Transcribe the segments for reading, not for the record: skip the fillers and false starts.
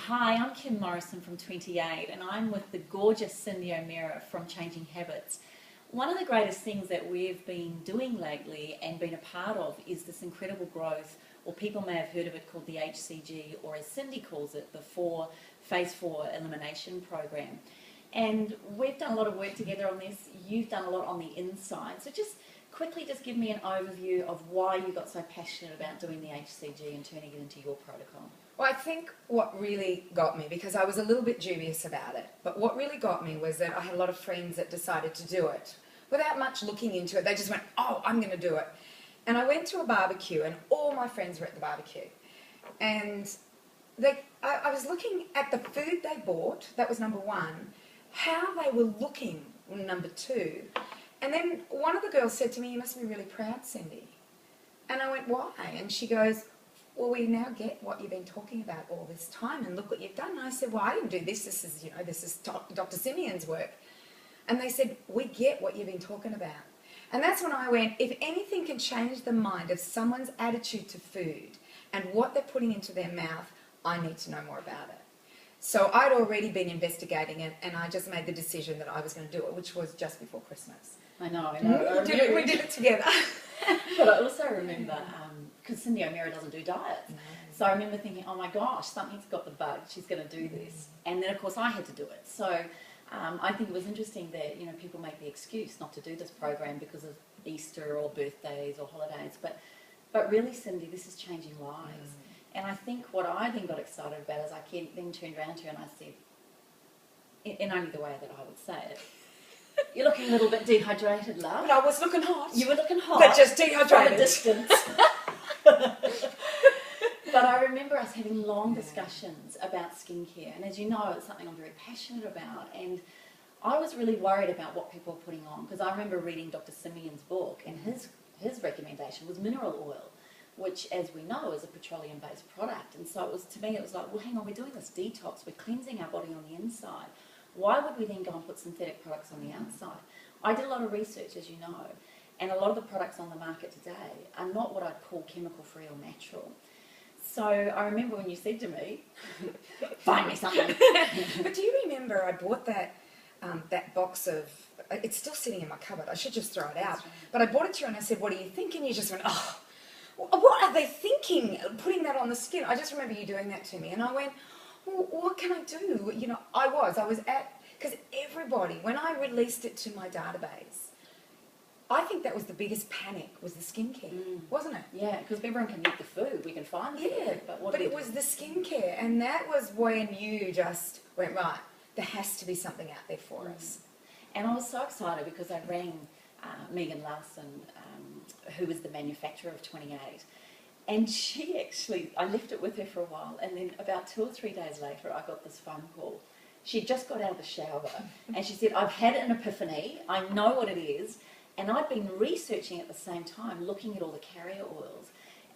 Hi, I'm Kim Morrison from 28 and I'm with the gorgeous Cyndi O'Meara from Changing Habits. One of the greatest things that we've been doing lately and been a part of is this incredible growth, or people may have heard of it, called the HCG, or as Cyndi calls it, the Phase 4 Elimination Program. And we've done a lot of work together on this. You've done a lot on the inside. So just quickly give me an overview of why you got so passionate about doing the HCG and turning it into your protocol. Well, I think what really got me, because I was a little bit dubious about it, but what really got me was that I had a lot of friends that decided to do it without much looking into it. They just went, oh, I'm going to do it. And I went to a barbecue and all my friends were at the barbecue. And I was looking at the food they bought, that was number one, how they were looking, number two. And then one of the girls said to me, you must be really proud, Cyndi. And I went, why? And she goes, well, we now get what you've been talking about all this time, and look what you've done. And I said, well, I didn't do this. This is Dr. Simeon's work. And they said, we get what you've been talking about. And that's when I went, if anything can change the mind of someone's attitude to food and what they're putting into their mouth, I need to know more about it. So I'd already been investigating it, and I just made the decision that I was going to do it, which was just before Christmas. I know. We did it together. But I also remember, because Cyndi O'Meara doesn't do diets, so I remember thinking, oh my gosh, something's got the bug, she's going to do this. And then of course I had to do it. So I think it was interesting that people make the excuse not to do this program because of Easter or birthdays or holidays, but really, Cyndi, this is changing lives. And I think what I then got excited about is I then turned around to her and I said, in only the way that I would say it, you're looking a little bit dehydrated, love. But I was looking hot. You were looking hot. But just dehydrated. From a distance. But I remember us having long discussions about skincare. And as you know, it's something I'm very passionate about. And I was really worried about what people were putting on, because I remember reading Dr. Simeon's book, and his recommendation was mineral oil, which, as we know, is a petroleum-based product. And so to me, it was like, well, hang on, we're doing this detox. We're cleansing our body on the inside. Why would we then go and put synthetic products on the outside? I did a lot of research, as you know, and a lot of the products on the market today are not what I'd call chemical-free or natural. So I remember when you said to me, find me something. But do you remember I bought that box of, it's still sitting in my cupboard, I should just throw it out. But I bought it to you and I said, what do you think? And you just went, oh, what are they thinking, putting that on the skin? I just remember you doing that to me. And I went, well, what can I do? I was at, because everybody, when I released it to my database, I think that was the biggest panic, was the skincare, wasn't it? Yeah, because everyone can eat the food, we can find the food, but it was the skincare, and that was when you just went, right, there has to be something out there for us. And I was so excited because I rang Megan Larson, who was the manufacturer of 28, and she actually, I left it with her for a while, and then about 2 or 3 days later I got this phone call. She just got out of the shower, and she said, I've had an epiphany, I know what it is. And I'd been researching at the same time, looking at all the carrier oils.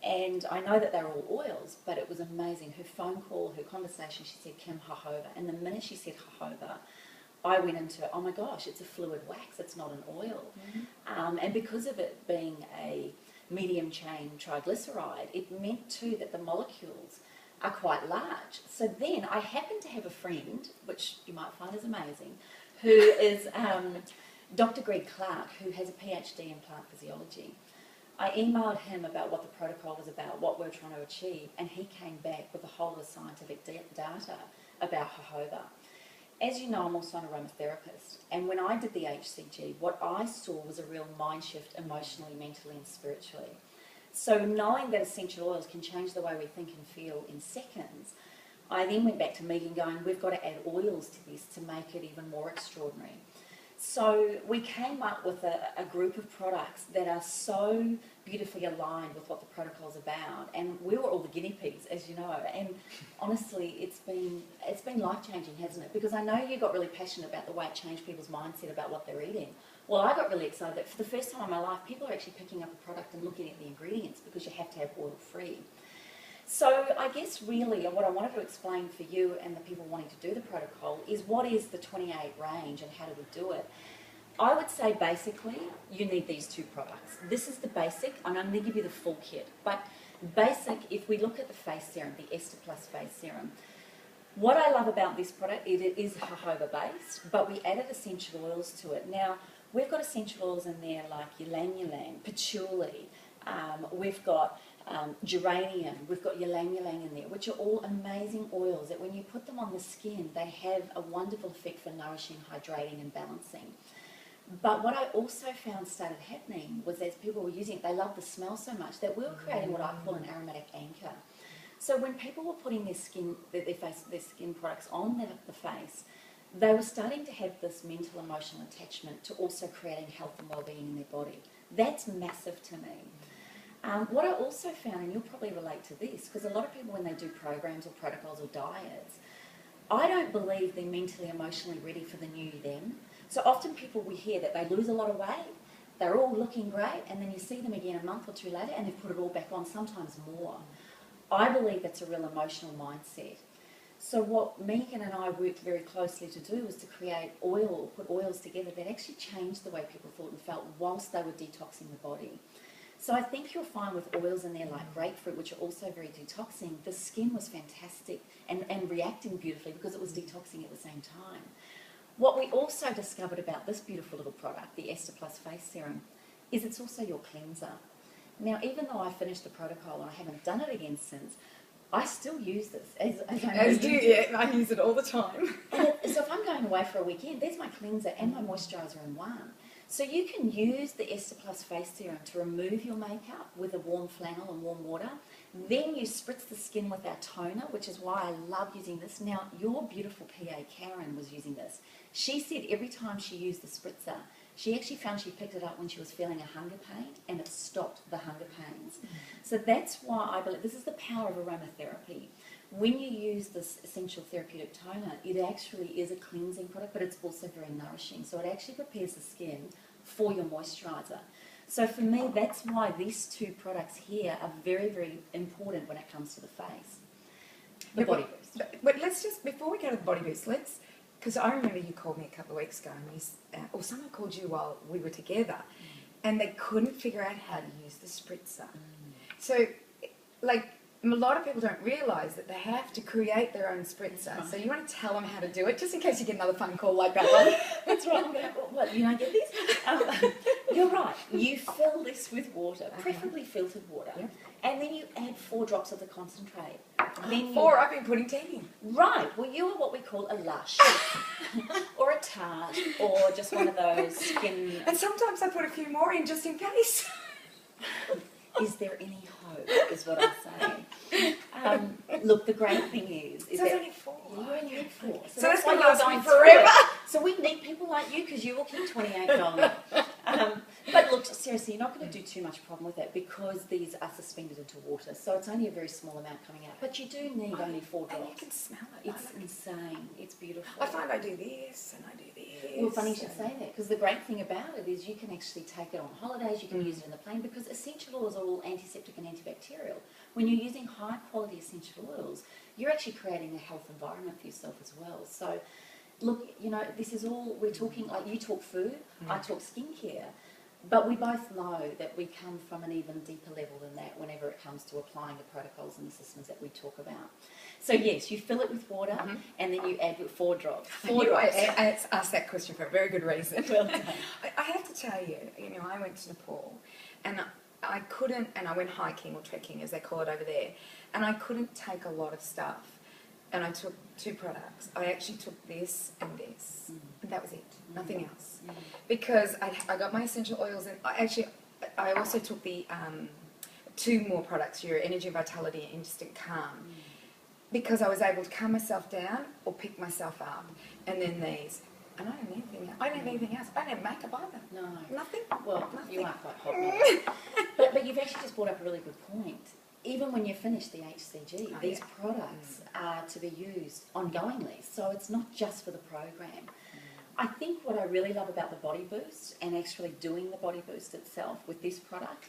And I know that they're all oils, but it was amazing. Her phone call, her conversation, she said, Kim, jojoba. And the minute she said jojoba, I went into, oh my gosh, it's a fluid wax, it's not an oil. And because of it being a medium chain triglyceride, it meant too that the molecules are quite large. So then I happened to have a friend, which you might find is amazing, who is Dr. Greg Clark, who has a PhD in plant physiology. I emailed him about what the protocol was about, what we're trying to achieve, and he came back with a whole lot of scientific data about jojoba. As you know, I'm also an aromatherapist, and when I did the HCG, what I saw was a real mind shift emotionally, mentally, and spiritually. So knowing that essential oils can change the way we think and feel in seconds, I then went back to Megan going, we've got to add oils to this to make it even more extraordinary. So we came up with a group of products that are so beautifully aligned with what the protocol's about, and we were all the guinea pigs, as you know. And honestly, it's been life-changing, hasn't it? Because I know you got really passionate about the way it changed people's mindset about what they're eating. Well, I got really excited that for the first time in my life, people are actually picking up a product and looking at the ingredients, because you have to have oil-free. So I guess really what I wanted to explain for you and the people wanting to do the protocol is what is the 28 range and how do we do it. I would say basically you need these two products. This is the basic, and I'm going to give you the full kit. But basic, if we look at the face serum, the Ester Plus face serum, What I love about this product, it is jojoba based, but we added essential oils to it. Now, we've got essential oils in there like ylang ylang, patchouli, we've got geranium, we've got ylang ylang in there, which are all amazing oils that when you put them on the skin, they have a wonderful effect for nourishing, hydrating and balancing. But what I also found started happening was as people were using it, they loved the smell so much that we were creating what I call an aromatic anchor. So when people were putting their skin products on the face, they were starting to have this mental, emotional attachment to also creating health and well-being in their body. That's massive to me. What I also found, and you'll probably relate to this, because a lot of people when they do programs or protocols or diets, I don't believe they're mentally, emotionally ready for the new them. So often people, we hear that they lose a lot of weight, they're all looking great, and then you see them again a month or two later and they've put it all back on, sometimes more. I believe that's a real emotional mindset. So what Megan and I worked very closely to do was to create put oils together that actually changed the way people thought and felt whilst they were detoxing the body. So I think you'll find with oils in there like grapefruit, which are also very detoxing, the skin was fantastic and reacting beautifully because it was detoxing at the same time. What we also discovered about this beautiful little product, the Ester Plus Face Serum, is it's also your cleanser. Now, even though I finished the protocol and I haven't done it again since, I still use this. I use it all the time. So if I'm going away for a weekend, there's my cleanser and my moisturiser in one. So you can use the Ester Plus Face Serum to remove your makeup with a warm flannel and warm water. Then you spritz the skin with our toner, which is why I love using this. Now, your beautiful PA, Karen, was using this. She said every time she used the spritzer, she actually found she picked it up when she was feeling a hunger pain and it stopped the hunger pains. So that's why I believe this is the power of aromatherapy. When you use this essential therapeutic toner, it actually is a cleansing product, but it's also very nourishing. So it actually prepares the skin for your moisturiser. So for me, that's why these two products here are very, very important when it comes to the face. The body boost. But let's just, before we go to the body boost, because I remember you called me a couple of weeks ago, and or someone called you while we were together, and they couldn't figure out how to use the spritzer. So, like, a lot of people don't realise that they have to create their own spritzer. So you want to tell them how to do it, just in case you get another phone call like that one. That's right. What, you don't get this? You're right. You fill this with water, preferably filtered water, and then you add 4 drops of the concentrate. Then 4? I've been putting 10 in. Right. Well, you are what we call a lush, or a tart, or just one of those skin. And sometimes I put a few more in just in case. Is there any hope, is what I'm saying. Look, the great thing is So that it's only 4. you only need 4. So that's why going to you're last me going forever. through it. So we need people like you because you will keep 28 going. But look, seriously, you're not going to do too much problem with it because these are suspended into water. So it's only a very small amount coming out. But you do need only 4 drops. And you can smell it. It's insane. It's beautiful. I find I do this and I do this. Well, funny you should say that because the great thing about it is you can actually take it on holidays, you can use it in the plane because essential oils are all antiseptic and antibacterial. When you're using high quality essential oils, you're actually creating a health environment for yourself as well. So, look, you know, this is all, we're talking, like you talk food, I talk skincare, but we both know that we come from an even deeper level than that whenever it comes to applying the protocols and the systems that we talk about. So yes, you fill it with water and then you add 4 drops. 4 drops. I asked that question for a very good reason. Well done. I have to tell you, I went to Nepal and I couldn't, and I went hiking or trekking as they call it over there, and I couldn't take a lot of stuff. And I took 2 products. I actually took this and this, and that was it. Nothing else. Because I got my essential oils, and I also took the 2 more products, your Energy and Vitality and Instant Calm, because I was able to calm myself down or pick myself up. And then these. And I don't have anything else. I don't have anything else. I don't have makeup either. No. Nothing. Well, Nothing. you are quite hot now. but you've actually just brought up a really good point. Even when you finish the HCG, these products are to be used ongoingly. So it's not just for the program. I think what I really love about the Body Boost and actually doing the Body Boost itself with this product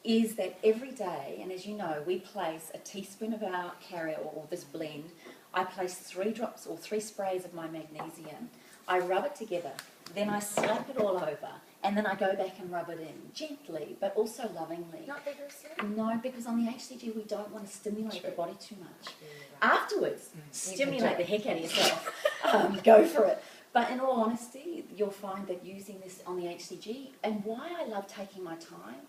is that every day, and as you know, we place a teaspoon of our carrier or this blend, I place 3 drops or 3 sprays of my magnesium. I rub it together, then I slap it all over, And then I go back and rub it in gently, but also lovingly. Not vigorously? No, because on the HCG we don't want to stimulate True. the body too much. Right. Afterwards, stimulate the it. heck out of yourself. Go for it. But in all honesty, you'll find that using this on the HCG, and why I love taking my time,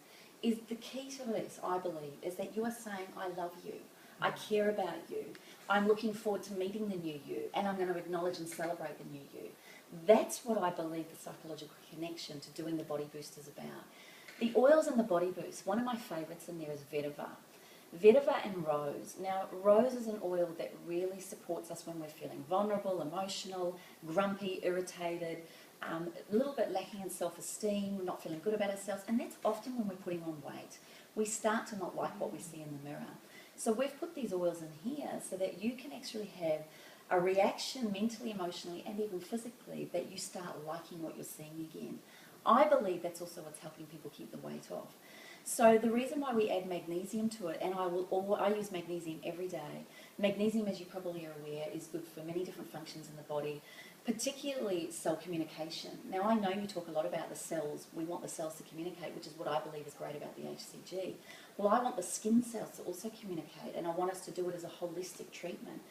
is the key to this, I believe, is that you are saying, I love you, I care about you, I'm looking forward to meeting the new you, and I'm going to acknowledge and celebrate the new you. That's what I believe the psychological connection to doing the body boost is about. The oils and the body boost, one of my favourites in there is vetiver. Vetiver and rose. Now, rose is an oil that really supports us when we're feeling vulnerable, emotional, grumpy, irritated, a little bit lacking in self-esteem, not feeling good about ourselves, and that's often when we're putting on weight. We start to not like what we see in the mirror. So we've put these oils in here so that you can actually have a reaction mentally, emotionally, and even physically that you start liking what you're seeing again. I believe that's also what's helping people keep the weight off. So the reason why we add magnesium to it, and I use magnesium every day. Magnesium, as you probably are aware, is good for many different functions in the body, particularly cell communication. Now, I know you talk a lot about the cells. We want the cells to communicate, which is what I believe is great about the HCG. Well, I want the skin cells to also communicate, and I want us to do it as a holistic treatment.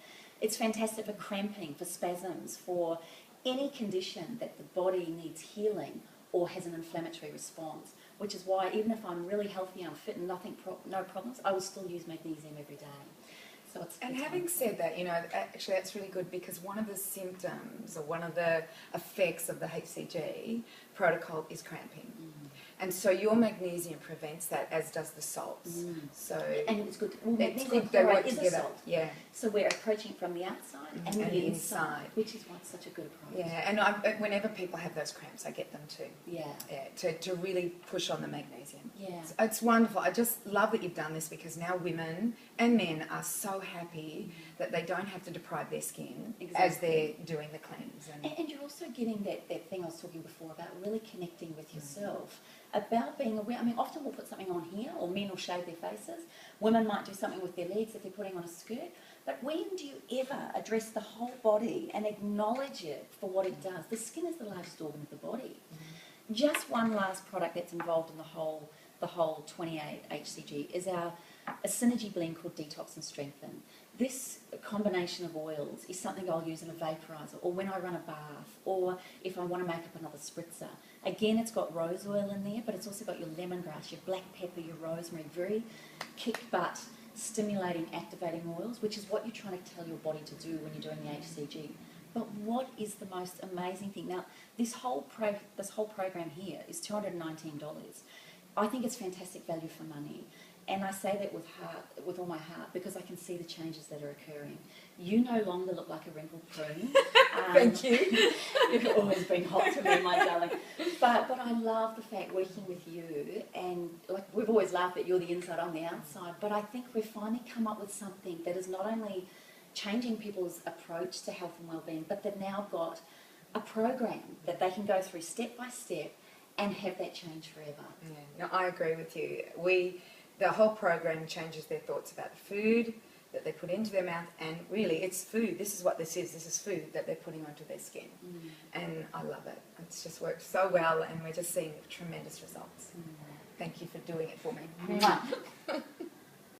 It's fantastic for cramping, for spasms, for any condition that the body needs healing or has an inflammatory response, which is why even if I'm really healthy, I'm fit and no problems, I will still use magnesium every day. So it's having said that, actually that's really good, because one of the symptoms or one of the effects of the HCG protocol is cramping. And so your magnesium prevents that, as does the salts. So and it's good. Well, it's magnesium good they work chloride is a together. salt. Yeah. So we're approaching it from the outside and the inside, which is why it's such a good approach. Yeah, and whenever people have those cramps, I get them too. Yeah. To really push on the magnesium. Yeah. It's wonderful. I just love that you've done this, because now women and men are so happy that they don't have to deprive their skin as they're doing the cleanse. And you're also getting that thing I was talking before about really connecting with yourself, about being aware. I mean, often we'll put something on here, or men will shave their faces. Women might do something with their legs if they're putting on a skirt. But when do you ever address the whole body and acknowledge it for what it does? The skin is the largest organ of the body. Just one last product that's involved in the whole 28 HCG is a synergy blend called Detox and Strengthen. This combination of oils is something I'll use in a vaporizer, or when I run a bath, or if I want to make up another spritzer. Again, it's got rose oil in there, but it's also got your lemongrass, your black pepper, your rosemary, very kick-butt, stimulating, activating oils, which is what you're trying to tell your body to do when you're doing the HCG. But what is the most amazing thing? Now, this whole program here is $219. I think it's fantastic value for money. And I say that with all my heart, because I can see the changes that are occurring. You no longer look like a wrinkled prune. Thank you. You can always bring hot to me, my darling. But I love the fact working with you, and like we've always laughed that you're the inside, I'm the outside. But I think we've finally come up with something that is not only changing people's approach to health and well-being, but they've now got a program that they can go through step by step and have that change forever. Yeah, no, I agree with you. The whole program changes their thoughts about the food that they put into their mouth, and really it's food. This is what this is. This is food that they're putting onto their skin. And I love it. It's just worked so well, and we're just seeing tremendous results. Thank you for doing it for me.